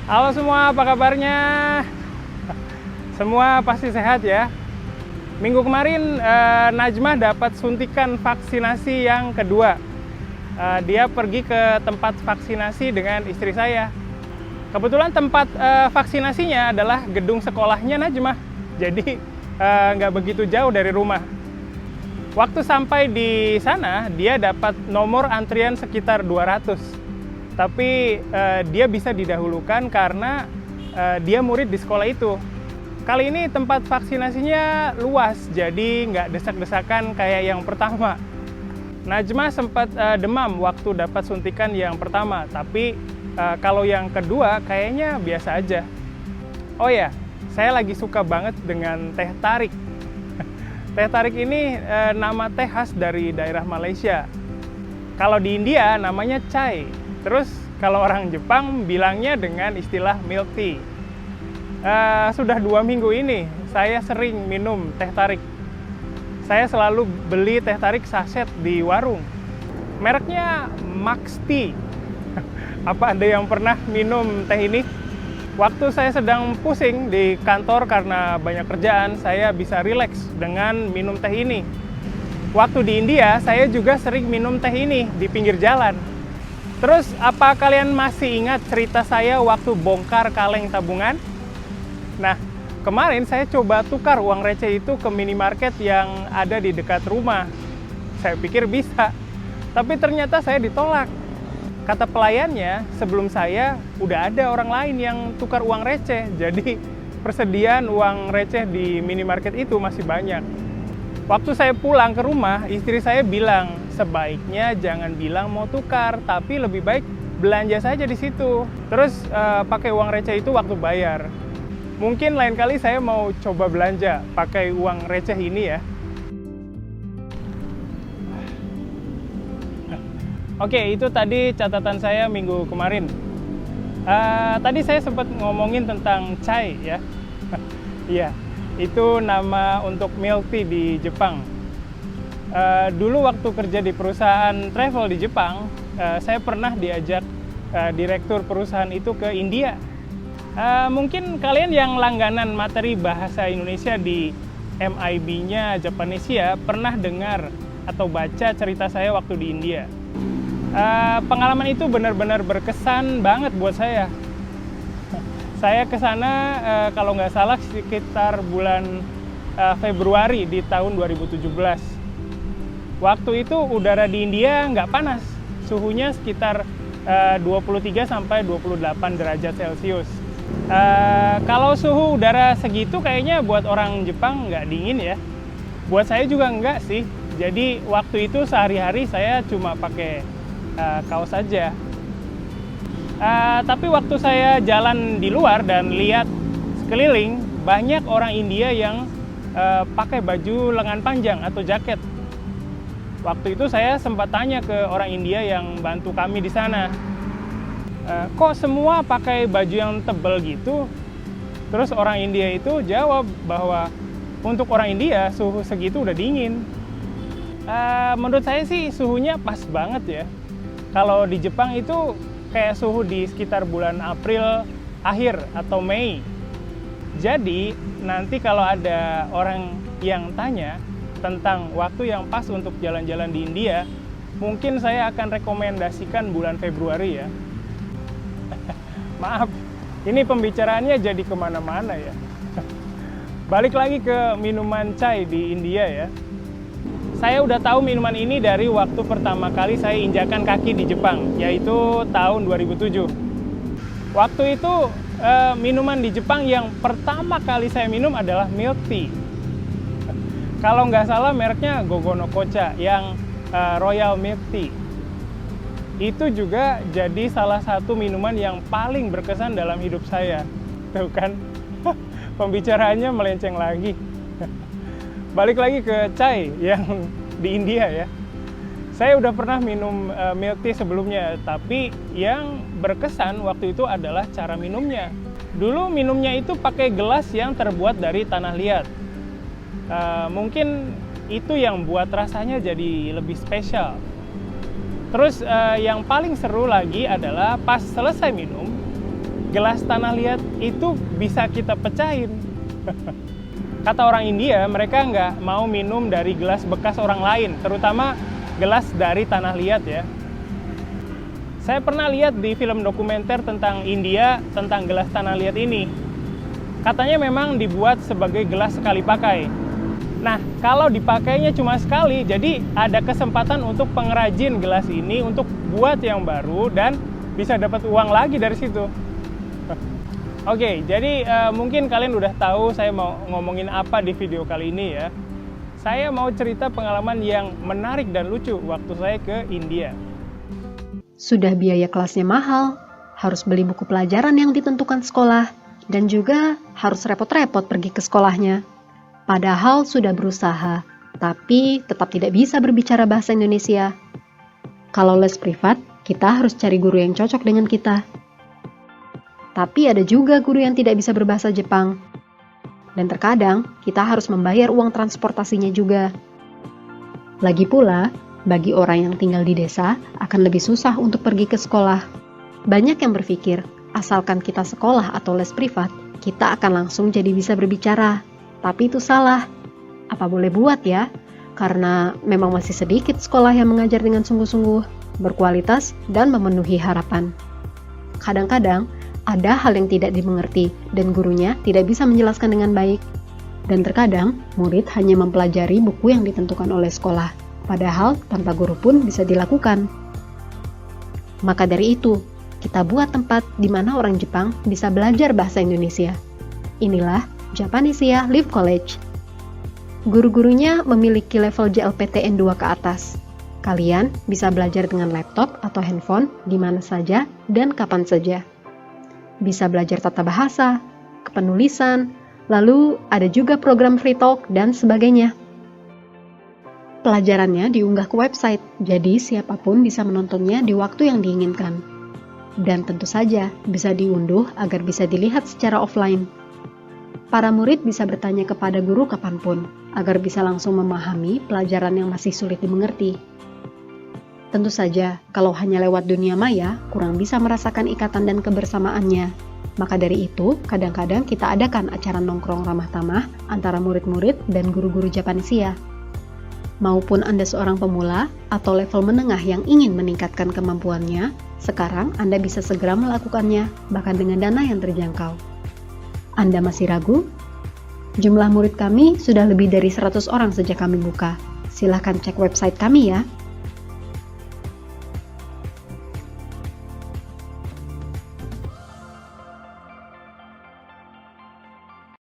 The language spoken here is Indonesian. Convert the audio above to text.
Halo semua, apa kabarnya? Semua pasti sehat ya. Minggu kemarin Najmah dapat suntikan vaksinasi yang kedua. Dia pergi ke tempat vaksinasi dengan istri saya. Kebetulan tempat vaksinasinya adalah gedung sekolahnya Najmah. Jadi nggak begitu jauh dari rumah. Waktu sampai di sana, dia dapat nomor antrian sekitar 200. Tapi dia bisa didahulukan karena dia murid di sekolah itu. Kali ini tempat vaksinasinya luas, jadi nggak desak-desakan kayak yang pertama. Najmah sempat demam waktu dapat suntikan yang pertama, tapi kalau yang kedua kayaknya biasa aja. Oh ya, saya lagi suka banget dengan teh tarik. Teh tarik ini nama teh khas dari daerah Malaysia. Kalau di India namanya chai. Terus kalau orang Jepang bilangnya dengan istilah milk tea. Sudah 2 minggu ini saya sering minum teh tarik. Saya selalu beli teh tarik saset di warung. Mereknya Max Tea. Apa ada yang pernah minum teh ini? Waktu saya sedang pusing di kantor karena banyak kerjaan, saya bisa rileks dengan minum teh ini. Waktu di India, saya juga sering minum teh ini di pinggir jalan. Terus, apa kalian masih ingat cerita saya waktu bongkar kaleng tabungan? Nah, kemarin saya coba tukar uang receh itu ke minimarket yang ada di dekat rumah. Saya pikir bisa, tapi ternyata saya ditolak. Kata pelayannya, sebelum saya udah ada orang lain yang tukar uang receh, jadi persediaan uang receh di minimarket itu masih banyak. Waktu saya pulang ke rumah, istri saya bilang, sebaiknya jangan bilang mau tukar, tapi lebih baik belanja saja di situ. Terus pakai uang receh itu waktu bayar. Mungkin lain kali saya mau coba belanja pakai uang receh ini ya. Oke, itu tadi catatan saya minggu kemarin. Tadi saya sempat ngomongin tentang chai ya. Iya, itu nama untuk milk tea di Jepang. Dulu waktu kerja di perusahaan travel di Jepang, saya pernah diajak direktur perusahaan itu ke India. Mungkin kalian yang langganan materi bahasa Indonesia di MIB-nya Japanesia pernah dengar atau baca cerita saya waktu di India. Pengalaman itu benar-benar berkesan banget buat saya. Saya ke sana kalau nggak salah sekitar bulan Februari di tahun 2017. Waktu itu udara di India nggak panas, suhunya sekitar 23 sampai 28 derajat Celcius. Kalau suhu udara segitu kayaknya buat orang Jepang nggak dingin ya. Buat saya juga nggak sih. Jadi waktu itu sehari-hari saya cuma pakai kaos saja. Tapi waktu saya jalan di luar dan lihat sekeliling, banyak orang India yang pakai baju lengan panjang atau jaket. Waktu itu saya sempat tanya ke orang India yang bantu kami di sana. Kok semua pakai baju yang tebal gitu? Terus orang India itu jawab bahwa untuk orang India suhu segitu udah dingin. Menurut saya sih suhunya pas banget ya. Kalau di Jepang itu kayak suhu di sekitar bulan April akhir atau Mei. Jadi nanti kalau ada orang yang tanya tentang waktu yang pas untuk jalan-jalan di India, mungkin saya akan rekomendasikan bulan Februari ya. Maaf, ini pembicaraannya jadi kemana-mana ya. Balik lagi ke minuman chai di India ya. Saya udah tahu minuman ini dari waktu pertama kali saya injakan kaki di Jepang, yaitu tahun 2007. Waktu itu minuman di Jepang yang pertama kali saya minum adalah milk tea. Kalau nggak salah mereknya Gogonokocha yang Royal Milk Tea. Itu juga jadi salah satu minuman yang paling berkesan dalam hidup saya. Tuh kan, pembicaraannya melenceng lagi. Balik lagi ke chai yang di India ya. Saya udah pernah minum milk tea sebelumnya, tapi yang berkesan waktu itu adalah cara minumnya. Dulu minumnya itu pakai gelas yang terbuat dari tanah liat. Mungkin itu yang buat rasanya jadi lebih spesial. Terus yang paling seru lagi adalah pas selesai minum, gelas tanah liat itu bisa kita pecahin. Kata orang India, mereka nggak mau minum dari gelas bekas orang lain, terutama gelas dari tanah liat ya. Saya pernah lihat di film dokumenter tentang India, tentang gelas tanah liat ini. Katanya memang dibuat sebagai gelas sekali pakai. Nah, kalau dipakainya cuma sekali, jadi ada kesempatan untuk pengrajin gelas ini untuk buat yang baru dan bisa dapat uang lagi dari situ. Oke, jadi mungkin kalian udah tahu saya mau ngomongin apa di video kali ini ya. Saya mau cerita pengalaman yang menarik dan lucu waktu saya ke India. Sudah biaya kelasnya mahal, harus beli buku pelajaran yang ditentukan sekolah, dan juga harus repot-repot pergi ke sekolahnya. Padahal sudah berusaha, tapi tetap tidak bisa berbicara bahasa Indonesia. Kalau les privat, kita harus cari guru yang cocok dengan kita. Tapi ada juga guru yang tidak bisa berbahasa Jepang. Dan terkadang kita harus membayar uang transportasinya juga. Lagi pula, bagi orang yang tinggal di desa akan lebih susah untuk pergi ke sekolah. Banyak yang berpikir, asalkan kita sekolah atau les privat, kita akan langsung jadi bisa berbicara. Tapi itu salah. Apa boleh buat ya? Karena memang masih sedikit sekolah yang mengajar dengan sungguh-sungguh, berkualitas, dan memenuhi harapan. Kadang-kadang, ada hal yang tidak dimengerti dan gurunya tidak bisa menjelaskan dengan baik. Dan terkadang, murid hanya mempelajari buku yang ditentukan oleh sekolah, padahal tanpa guru pun bisa dilakukan. Maka dari itu, kita buat tempat di mana orang Jepang bisa belajar bahasa Indonesia. Inilah Japanesia Live College. Guru-gurunya memiliki level JLPTN 2 ke atas. Kalian bisa belajar dengan laptop atau handphone di mana saja dan kapan saja. Bisa belajar tata bahasa, kepenulisan, lalu ada juga program free talk dan sebagainya. Pelajarannya diunggah ke website, jadi siapapun bisa menontonnya di waktu yang diinginkan. Dan tentu saja bisa diunduh agar bisa dilihat secara offline. Para murid bisa bertanya kepada guru kapanpun, agar bisa langsung memahami pelajaran yang masih sulit dimengerti. Tentu saja, kalau hanya lewat dunia maya, kurang bisa merasakan ikatan dan kebersamaannya. Maka dari itu, kadang-kadang kita adakan acara nongkrong ramah tamah antara murid-murid dan guru-guru Japanesia. Maupun Anda seorang pemula atau level menengah yang ingin meningkatkan kemampuannya, sekarang Anda bisa segera melakukannya, bahkan dengan dana yang terjangkau. Anda masih ragu? Jumlah murid kami sudah lebih dari 100 orang sejak kami buka. Silahkan cek website kami ya.